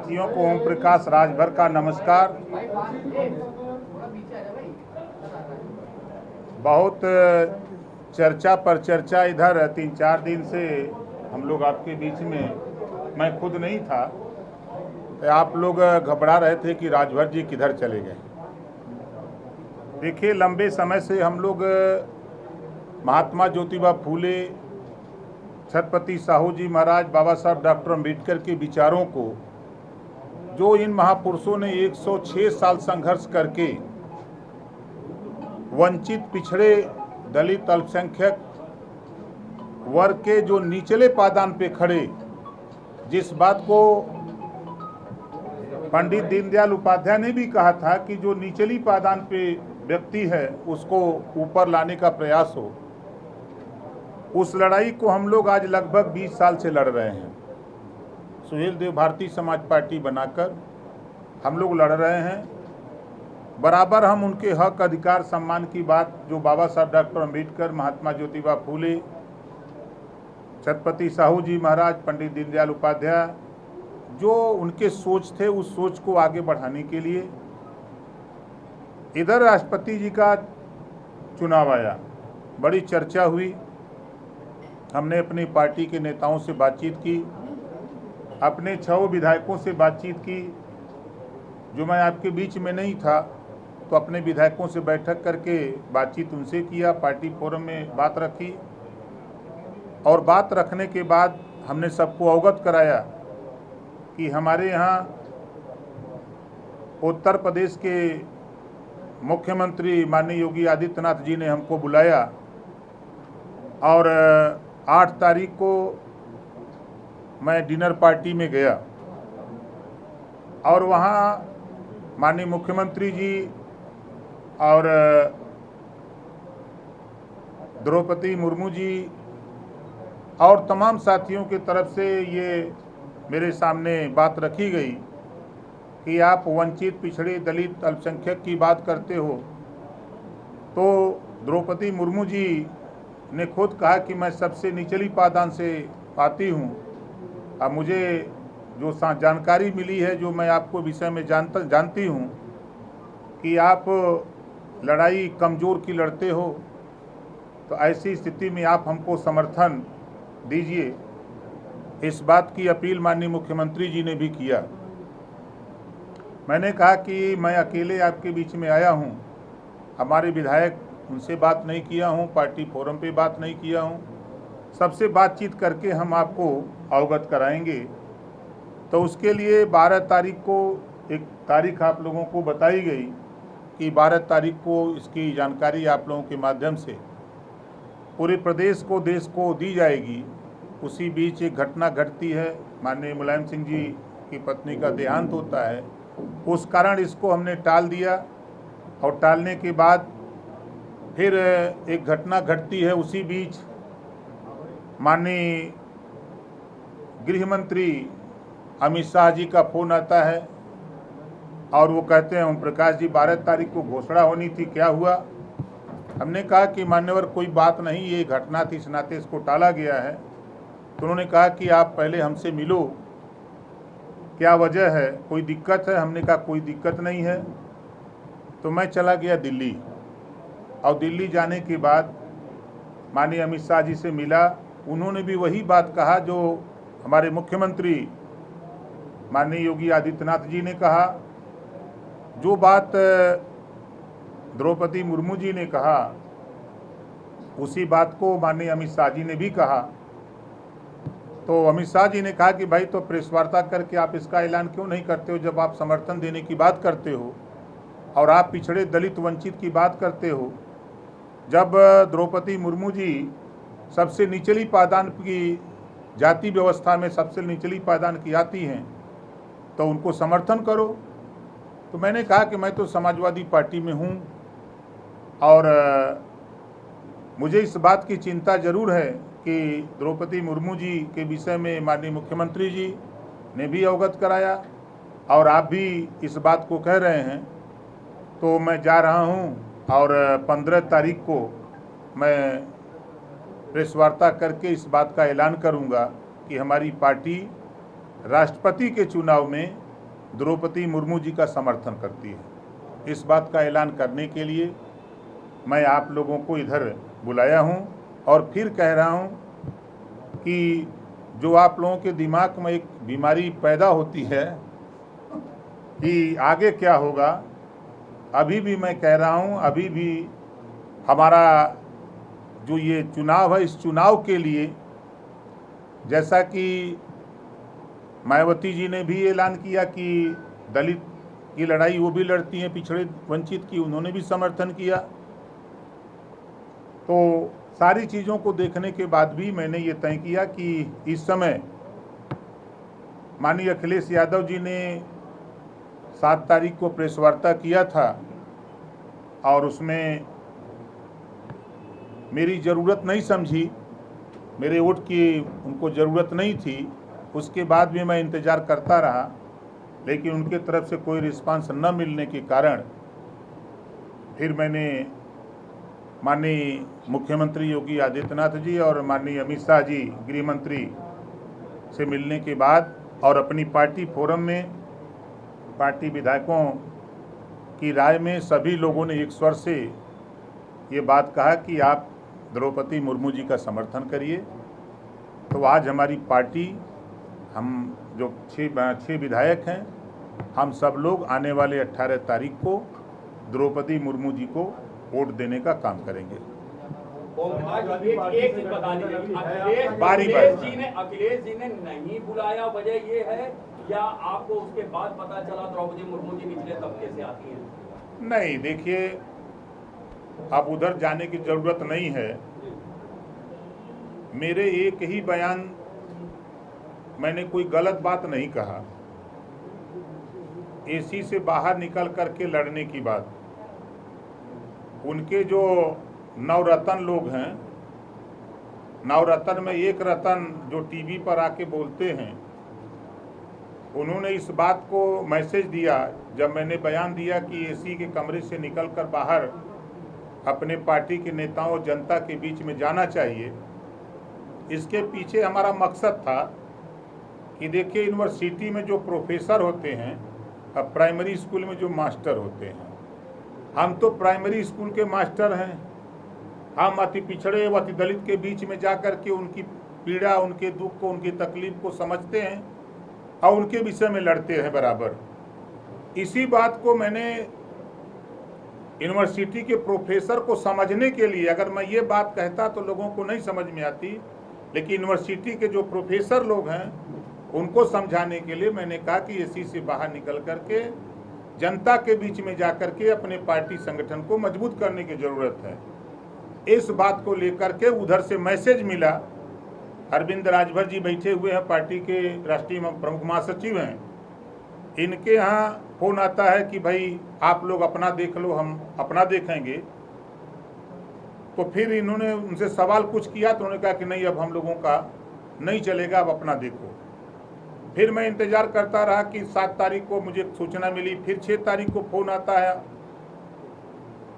साथियों को ओम प्रकाश राजभर का नमस्कार। बहुत चर्चा पर चर्चा इधर 3-4 दिन से हम लोग आपके बीच में, मैं खुद नहीं था, आप लोग घबरा रहे थे कि राजभर जी किधर चले गए। देखिए, लंबे समय से हम लोग महात्मा ज्योतिबा फूले, छत्रपति साहू जी महाराज, बाबा साहब डॉक्टर अम्बेडकर के विचारों को, जो इन महापुरुषों ने 106 साल संघर्ष करके वंचित, पिछड़े, दलित, अल्पसंख्यक वर्ग के जो निचले पायदान पे खड़े, जिस बात को पंडित दीनदयाल उपाध्याय ने भी कहा था कि जो निचली पायदान पे व्यक्ति है उसको ऊपर लाने का प्रयास हो, उस लड़ाई को हम लोग आज लगभग 20 साल से लड़ रहे हैं। सुहेल देव भारतीय समाज पार्टी बनाकर हम लोग लड़ रहे हैं। बराबर हम उनके हक, अधिकार, सम्मान की बात, जो बाबा साहब डॉक्टर अम्बेडकर, महात्मा ज्योतिबा फूले, छत्रपति साहू जी महाराज, पंडित दीनदयाल उपाध्याय, जो उनके सोच थे, उस सोच को आगे बढ़ाने के लिए इधर राष्ट्रपति जी का चुनाव आया, बड़ी चर्चा हुई। हमने अपनी पार्टी के नेताओं से बातचीत की, अपने 6 विधायकों से बातचीत की। जो मैं आपके बीच में नहीं था तो अपने विधायकों से बैठक करके बातचीत उनसे किया, पार्टी फोरम में बात रखी, और बात रखने के बाद हमने सबको अवगत कराया कि हमारे यहाँ उत्तर प्रदेश के मुख्यमंत्री माननीय योगी आदित्यनाथ जी ने हमको बुलाया, और 8 तारीख को मैं डिनर पार्टी में गया, और वहाँ माननीय मुख्यमंत्री जी और द्रौपदी मुर्मू जी और तमाम साथियों की तरफ से ये मेरे सामने बात रखी गई कि आप वंचित, पिछड़े, दलित, अल्पसंख्यक की बात करते हो। तो द्रौपदी मुर्मू जी ने खुद कहा कि मैं सबसे निचली पायदान से आती हूँ। अब मुझे जो जानकारी मिली है, जो मैं आपको विषय में जानती हूँ कि आप लड़ाई कमज़ोर की लड़ते हो, तो ऐसी स्थिति में आप हमको समर्थन दीजिए। इस बात की अपील माननीय मुख्यमंत्री जी ने भी किया। मैंने कहा कि मैं अकेले आपके बीच में आया हूँ, हमारे विधायक, उनसे बात नहीं किया हूँ, पार्टी फोरम पे बात नहीं किया हूँ, सबसे बातचीत करके हम आपको अवगत कराएंगे। तो उसके लिए 12 तारीख को एक तारीख आप लोगों को बताई गई कि 12 तारीख को इसकी जानकारी आप लोगों के माध्यम से पूरे प्रदेश को, देश को दी जाएगी। उसी बीच एक घटना घटती है, माननीय मुलायम सिंह जी की पत्नी का देहांत होता है, उस कारण इसको हमने टाल दिया, और टालने के बाद फिर एक घटना घटती है। उसी बीच माननीय गृह मंत्री अमित शाह जी का फ़ोन आता है, और वो कहते हैं, ओम प्रकाश जी 12 तारीख को घोषणा होनी थी, क्या हुआ? हमने कहा कि मान्यवर कोई बात नहीं, ये घटना थी, इस नाते इसको टाला गया है। तो उन्होंने कहा कि आप पहले हमसे मिलो, क्या वजह है, कोई दिक्कत है? हमने कहा कोई दिक्कत नहीं है। तो मैं चला गया दिल्ली, और दिल्ली जाने के बाद माननीय अमित शाह जी से मिला। उन्होंने भी वही बात कहा जो हमारे मुख्यमंत्री माननीय योगी आदित्यनाथ जी ने कहा, जो बात द्रौपदी मुर्मू जी ने कहा, उसी बात को माननीय अमित शाह जी ने भी कहा। तो अमित शाह जी ने कहा कि भाई, तो प्रेस वार्ता करके आप इसका ऐलान क्यों नहीं करते हो, जब आप समर्थन देने की बात करते हो और आप पिछड़े, दलित, वंचित की बात करते हो। जब द्रौपदी मुर्मू जी सबसे निचली पायदान की, जाति व्यवस्था में सबसे निचली पायदान की आती हैं, तो उनको समर्थन करो। तो मैंने कहा कि मैं तो समाजवादी पार्टी में हूँ, और मुझे इस बात की चिंता ज़रूर है कि द्रौपदी मुर्मू जी के विषय में माननीय मुख्यमंत्री जी ने भी अवगत कराया, और आप भी इस बात को कह रहे हैं। तो मैं जा रहा हूँ, और 15 तारीख को मैं प्रेस वार्ता करके इस बात का ऐलान करूँगा कि हमारी पार्टी राष्ट्रपति के चुनाव में द्रौपदी मुर्मू जी का समर्थन करती है। इस बात का ऐलान करने के लिए मैं आप लोगों को इधर बुलाया हूं और फिर कह रहा हूं कि जो आप लोगों के दिमाग में एक बीमारी पैदा होती है कि आगे क्या होगा, अभी भी मैं कह रहा हूं, अभी भी हमारा जो ये चुनाव है, इस चुनाव के लिए जैसा कि मायावती जी ने भी ऐलान किया कि दलित की लड़ाई वो भी लड़ती हैं, पिछड़े वंचित की, उन्होंने भी समर्थन किया। तो सारी चीज़ों को देखने के बाद भी मैंने ये तय किया कि इस समय माननीय अखिलेश यादव जी ने 7 तारीख को प्रेस वार्ता किया था और उसमें मेरी ज़रूरत नहीं समझी, मेरे वोट की उनको ज़रूरत नहीं थी। उसके बाद भी मैं इंतज़ार करता रहा, लेकिन उनके तरफ से कोई रिस्पांस न मिलने के कारण फिर मैंने माननीय मुख्यमंत्री योगी आदित्यनाथ जी और माननीय अमित शाह जी गृह मंत्री से मिलने के बाद और अपनी पार्टी फोरम में पार्टी विधायकों की राय में सभी लोगों ने एक स्वर से ये बात कहा कि आप द्रौपदी मुर्मू जी का समर्थन करिए। तो आज हमारी पार्टी, हम जो 6 विधायक हैं, हम सब लोग आने वाले 18 तारीख को द्रौपदी मुर्मू जी को वोट देने का काम करेंगे। एक चीज बता दीजिए, अखिलेश जी ने नहीं बुलाया, वजह ये है या आपको उसके बाद पता चला द्रौपदी मुर्मू जी निचले तबके से आती हैं? नहीं, देखिए, अब उधर जाने की जरूरत नहीं है। मेरे एक ही बयान, मैंने कोई गलत बात नहीं कहा। एसी से बाहर निकल करके लड़ने की बात, उनके जो नवरत्न लोग हैं, नवरत्न में एक रतन जो टीवी पर आके बोलते हैं, उन्होंने इस बात को मैसेज दिया जब मैंने बयान दिया कि एसी के कमरे से निकलकर बाहर अपने पार्टी के नेताओं और जनता के बीच में जाना चाहिए। इसके पीछे हमारा मकसद था कि देखिए, यूनिवर्सिटी में जो प्रोफेसर होते हैं, अब प्राइमरी स्कूल में जो मास्टर होते हैं, हम तो प्राइमरी स्कूल के मास्टर हैं। हम अति पिछड़े व अति दलित के बीच में जा कर के उनकी पीड़ा, उनके दुख को, उनकी तकलीफ को समझते हैं और उनके विषय में लड़ते हैं बराबर। इसी बात को मैंने यूनिवर्सिटी के प्रोफेसर को समझने के लिए, अगर मैं ये बात कहता तो लोगों को नहीं समझ में आती, लेकिन यूनिवर्सिटी के जो प्रोफेसर लोग हैं उनको समझाने के लिए मैंने कहा कि एसी से बाहर निकल करके जनता के बीच में जाकर के अपने पार्टी संगठन को मजबूत करने की ज़रूरत है। इस बात को लेकर के उधर से मैसेज मिला। अरविंद राजभर जी बैठे हुए हैं, पार्टी के राष्ट्रीय प्रमुख महासचिव हैं, इनके यहाँ फोन आता है कि भाई आप लोग अपना देख लो, हम अपना देखेंगे। तो फिर इन्होंने उनसे सवाल कुछ किया तो उन्होंने कहा कि नहीं, अब हम लोगों का नहीं चलेगा, अब अपना देखो। फिर मैं इंतज़ार करता रहा कि 7 तारीख को मुझे सूचना मिली। फिर 6 तारीख को फ़ोन आता है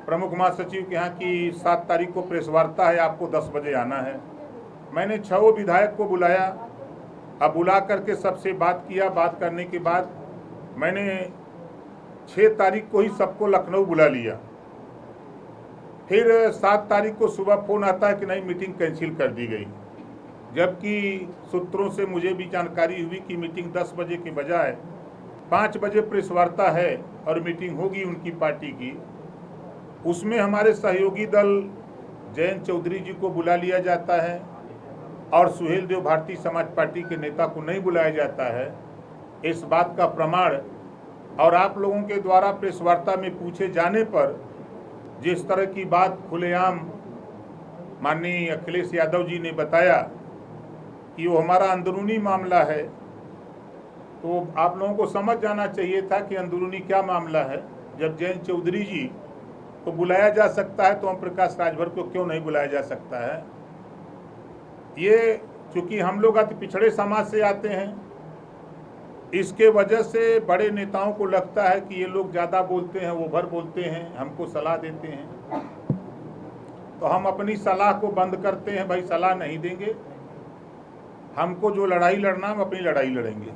प्रमुख महासचिव के यहाँ कि 7 तारीख को प्रेस वार्ता है, आपको 10 बजे आना है। मैंने 6 विधायक को बुलाया। अब बुला करके सबसे बात किया। बात करने के बाद मैंने 6 तारीख को ही सबको लखनऊ बुला लिया। फिर 7 तारीख को सुबह फ़ोन आता है कि नहीं, मीटिंग कैंसिल कर दी गई, जबकि सूत्रों से मुझे भी जानकारी हुई कि मीटिंग 10 बजे के बजाय 5 बजे प्रेस वार्ता है और मीटिंग होगी उनकी पार्टी की। उसमें हमारे सहयोगी दल जयंत चौधरी जी को बुला लिया जाता है और सुहेल देव भारतीय समाज पार्टी के नेता को नहीं बुलाया जाता है। इस बात का प्रमाण और आप लोगों के द्वारा प्रेस वार्ता में पूछे जाने पर जिस तरह की बात खुलेआम माननीय अखिलेश यादव जी ने बताया कि वो हमारा अंदरूनी मामला है, तो आप लोगों को समझ जाना चाहिए था कि अंदरूनी क्या मामला है। जब जयंत चौधरी जी को बुलाया जा सकता है तो ओम प्रकाश राजभर को क्यों नहीं बुलाया जा सकता है। ये चूँकि हम लोग अति पिछड़े समाज से आते हैं, इसके वजह से बड़े नेताओं को लगता है कि ये लोग ज़्यादा बोलते हैं, वो भर बोलते हैं, हमको सलाह देते हैं। तो हम अपनी सलाह को बंद करते हैं, भाई सलाह नहीं देंगे, हमको जो लड़ाई लड़ना हम अपनी लड़ाई लड़ेंगे।